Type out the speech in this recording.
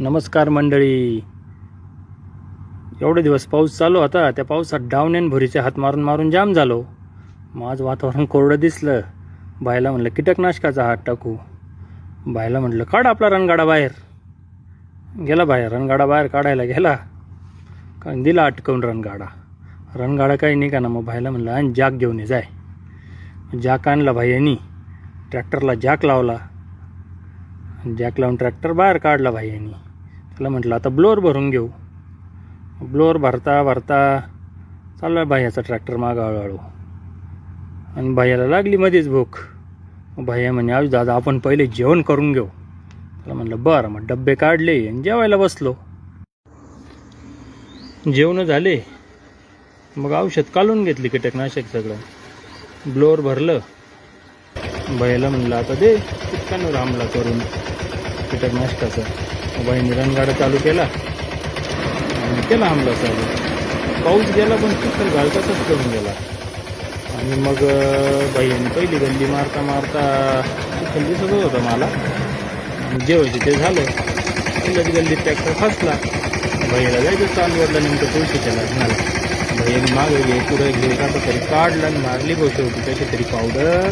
नमस्कार मंडळी. एवढे दिवस पाऊस चालू होता. त्या पावसात डावण्यान भुरीचे हात मारून मारून जाम झालो. माझ वातावरण कोरडं दिसलं. बायला म्हणलं कीटकनाशकाचा हात टाकू. बायला म्हटलं काढ आपला रणगाडा बाहेर. गेला बाहेर, रणगाडा बाहेर काढायला गेला, दिला अटकवून रणगाडा काही नाही का ना. मग बायला म्हणलं आणि जॅक घेऊन ये जाय. जॅक आणला भाईयांनी, ट्रॅक्टरला जॅक लावला. जॅक लावून ट्रॅक्टर बाहेर काढला भाईयांनी. त्याला म्हटलं आता ब्लोअर भरून घेऊ. ब्लोअर भरता भरता चालला भाईयाचा ट्रॅक्टर मागं हळूहळू. आणि भाईयाला लागली मध्येच भूक. भाईया म्हणे आज दादा आपण पहिले जेवण करून घेऊ. त्याला म्हटलं बरं. मग डब्बे काढले आणि जेवायला बसलो. जेवण झाले, मग औषध काढून घेतली कीटकनाशक सगळं. ब्लोअर भरलं. बाईला म्हणलं आता दे कीटकांवर हमला करून कीटकनाशकाचा. बाईने रणगाडा चालू केला आणि केला हमला चालू. पाऊस गेला पण चिखल घालताच करून गेला. आणि मग बाईने पहिली गल्ली मारता मारता चिखल दिसत होता मला. जेवायचं ते झालं. पहिल्याच गल्लीत ट्रॅक्टर फसला. बाईला जायचं चालवडला नेमकं तुळशीच्या लग्नाला. बाईने मागं घे पुढे घे कसं तरी काढलं आणि मारली बसवती कशी तरी पावडर.